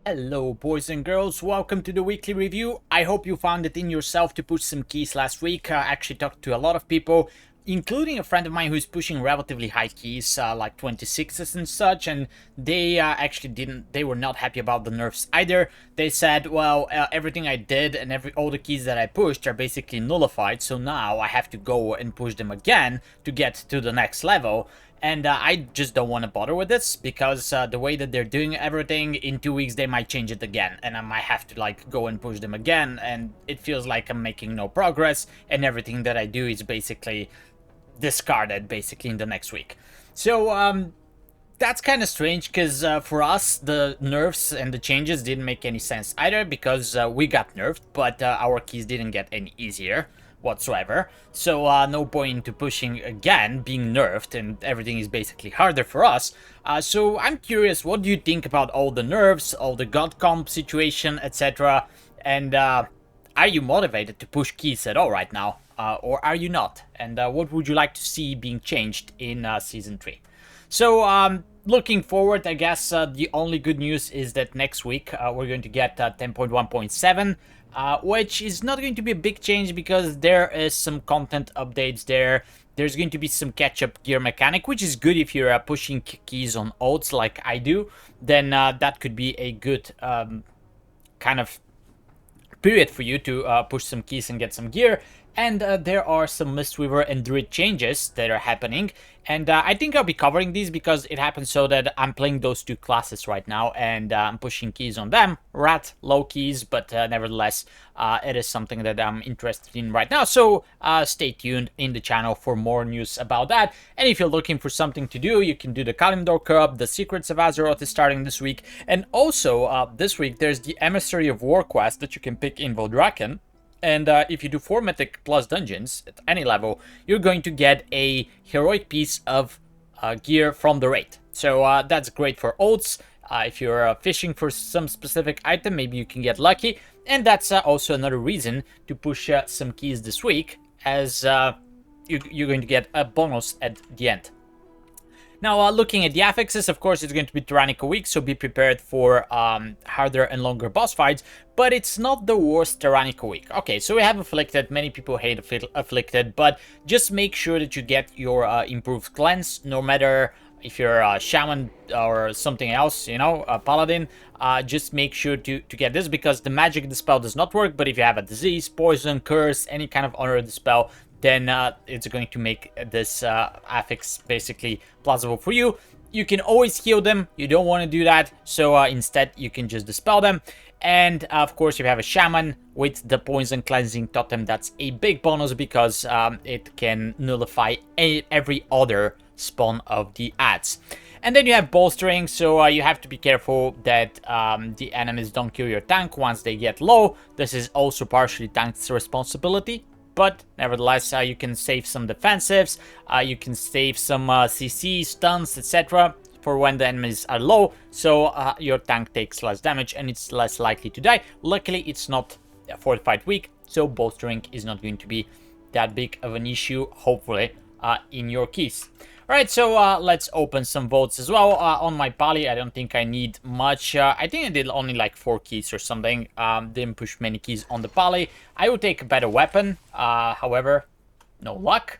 Hello boys and girls, welcome to the weekly review. I hope you found it in yourself to push some keys last week. I actually talked to a lot of people, including a friend of mine who's pushing relatively high keys, like 26s and such, and they they were not happy about the nerfs either. They said, well, everything I did and all the keys that I pushed are basically nullified, so now I have to go and push them again to get to the next level. And I just don't want to bother with this because the way that they're doing everything, in 2 weeks they might change it again, and I might have to like go and push them again, and it feels like I'm making no progress, and everything that I do is basically discarded basically in the next week. So that's kind of strange because for us the nerfs and the changes didn't make any sense either because we got nerfed, but our keys didn't get any easier whatsoever. So no point into pushing again, being nerfed, and everything is basically harder for us. So I'm curious, what do you think about all the nerfs, all the god comp situation, etc. And are you motivated to push keys at all right now, or are you not? And what would you like to see being changed in season 3? So looking forward, I guess the only good news is that next week we're going to get 10.1.7, which is not going to be a big change because there is some content updates there. There's going to be some catch-up gear mechanic, which is good if you're pushing keys on ults like I do. Then that could be a good kind of period for you to push some keys and get some gear. And there are some Mistweaver and Druid changes that are happening. And I think I'll be covering these because it happens so that I'm playing those two classes right now and I'm pushing keys on them. Rat, low keys, but nevertheless, it is something that I'm interested in right now. So stay tuned in the channel for more news about that. And if you're looking for something to do, you can do the Kalimdor Cup. The Secrets of Azeroth is starting this week. And also this week, there's the Emissary of War quest that you can pick in Voldraken. And if you do 4 Mythic plus dungeons at any level, you're going to get a heroic piece of gear from the raid. So that's great for ults. If you're fishing for some specific item, maybe you can get lucky. And that's also another reason to push some keys this week, as you're going to get a bonus at the end. Now, looking at the affixes, of course, it's going to be Tyrannical Week, so be prepared for harder and longer boss fights, but it's not the worst Tyrannical Week. Okay, so we have Afflicted. Many people hate Afflicted, but just make sure that you get your improved cleanse, no matter if you're a Shaman or something else, you know, a Paladin. Just make sure to get this, because the magic of the spell does not work, but if you have a disease, poison, curse, any kind of honor of the spell, then it's going to make this affix basically plausible for you. You can always heal them. You don't want to do that, so instead you can just dispel them. And of course, if you have a Shaman with the Poison Cleansing Totem, that's a big bonus because it can nullify every other spawn of the ads. And then you have Bolstering, so you have to be careful that the enemies don't kill your tank once they get low. This is also partially tank's responsibility, but nevertheless, you can save some defensives, you can save some CC, stuns, etc. for when the enemies are low, so your tank takes less damage and it's less likely to die. Luckily, it's not a fortified week, so bolstering is not going to be that big of an issue, hopefully, in your keys. Alright, so let's open some votes as well. On my Pali, I don't think I need much. I think I did only like 4 keys or something. Didn't push many keys on the Pali. I would take a better weapon. However, no luck.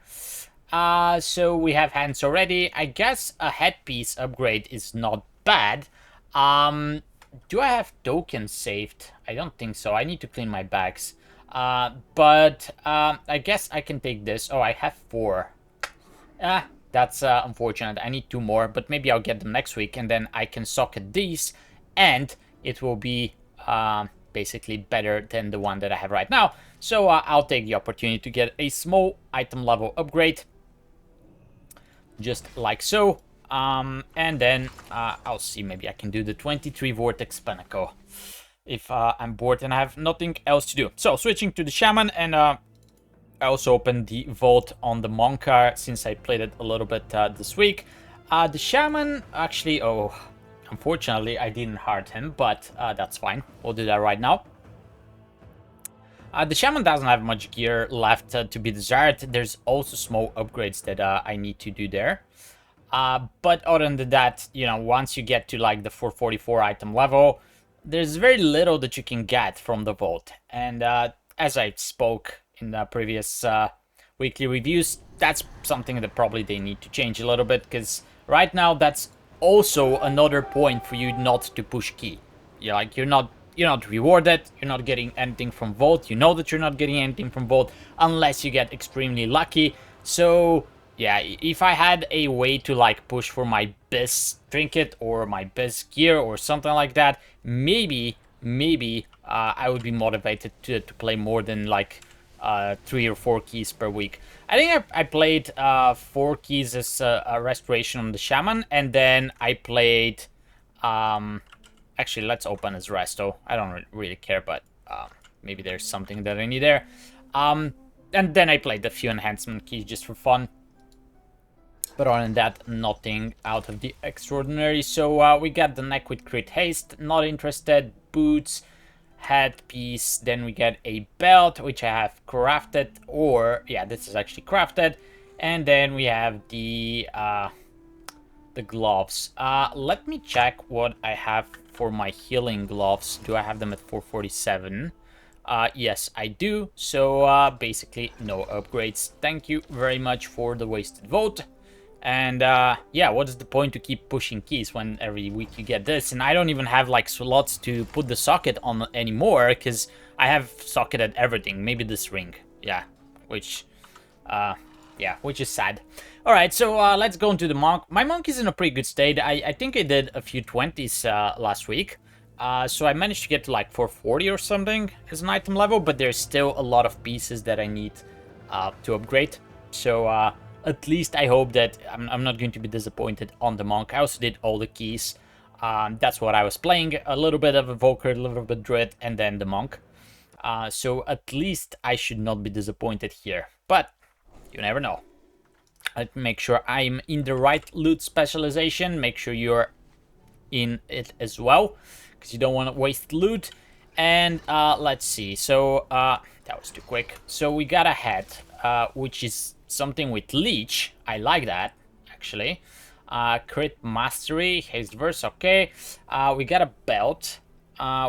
So we have hands already. I guess a headpiece upgrade is not bad. Do I have tokens saved? I don't think so. I need to clean my bags. But I guess I can take this. Oh, I have 4. That's unfortunate. I need 2 more, but maybe I'll get them next week, and then I can socket these, and it will be basically better than the one that I have right now. So I'll take the opportunity to get a small item level upgrade, just like so. And then I'll see, maybe I can do the 23 Vortex Pinnacle if I'm bored and I have nothing else to do. So switching to the Shaman, and I also opened the Vault on the Monka since I played it a little bit this week. The Shaman, actually, oh, unfortunately, I didn't hard him, but that's fine. We'll do that right now. The Shaman doesn't have much gear left to be desired. There's also small upgrades that I need to do there. But other than that, you know, once you get to like the 444 item level, there's very little that you can get from the vault. And as I spoke in the previous weekly reviews, that's something that probably they need to change a little bit, because right now that's also another point for you not to push key. You're not rewarded, you're not getting anything from vault, you know that you're not getting anything from vault unless you get extremely lucky. So yeah, if I had a way to like push for my best trinket or my best gear or something like that, maybe I would be motivated to play more than like 3 or 4 keys per week. I think I played 4 keys as a restoration on the shaman, and then I played actually, let's open as resto. I don't really care, but maybe there's something that I need there. And then I played a few enhancement keys just for fun. But other than that, nothing out of the extraordinary. So we got the neck with crit haste, not interested. Boots, headpiece, then we get a belt, which I have crafted, or yeah, this is actually crafted. And then we have the gloves. Let me check what I have for my healing gloves. Do I have them at 447? Yes, I do. So basically no upgrades. Thank you very much for the wasted vote. And yeah, what is the point to keep pushing keys when every week you get this? And I don't even have like slots to put the socket on anymore, because I have socketed everything. Maybe this ring, yeah, which is sad. All right, so let's go into the monk. My monk is in a pretty good state. I think I did a few 20s last week. So I managed to get to like 440 or something as an item level, but there's still a lot of pieces that I need to upgrade. So at least I hope that I'm not going to be disappointed on the monk. I also did all the keys. That's what I was playing. A little bit of Evoker, a little bit Druid, and then the monk. So at least I should not be disappointed here. But you never know. Let me make sure I'm in the right loot specialization. Make sure you're in it as well, because you don't want to waste loot. And let's see. So that was too quick. So we got a head, which is something with leech. I like that, actually. Crit mastery, haste verse, okay. We got a belt,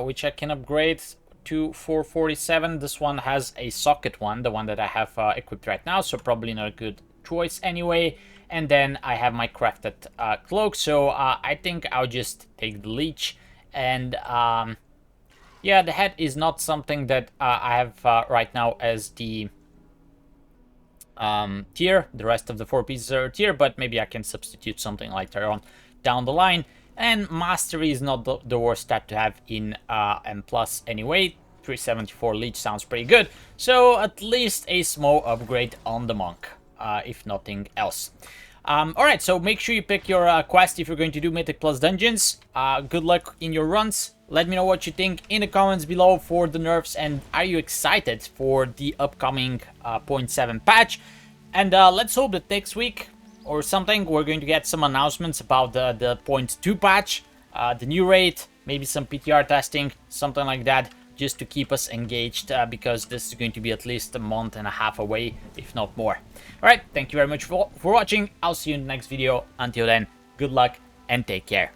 which I can upgrade to 447. This one has a socket one, the one that I have equipped right now, so probably not a good choice anyway. And then I have my crafted cloak, so I think I'll just take the leech. And yeah, the head is not something that I have right now as the tier. The rest of the 4 pieces are tier, but maybe I can substitute something later on down the line. And mastery is not the worst stat to have in M+ anyway. 374 leech sounds pretty good. So at least a small upgrade on the monk, if nothing else. Alright, so make sure you pick your quest if you're going to do Mythic Plus dungeons. Good luck in your runs. Let me know what you think in the comments below for the nerfs, and are you excited for the upcoming 0.7 patch? And let's hope that next week or something we're going to get some announcements about the 0.2 patch, the new raid, maybe some PTR testing, something like that, just to keep us engaged, because this is going to be at least a month and a half away, if not more. Alright, thank you very much for watching. I'll see you in the next video. Until then, good luck and take care.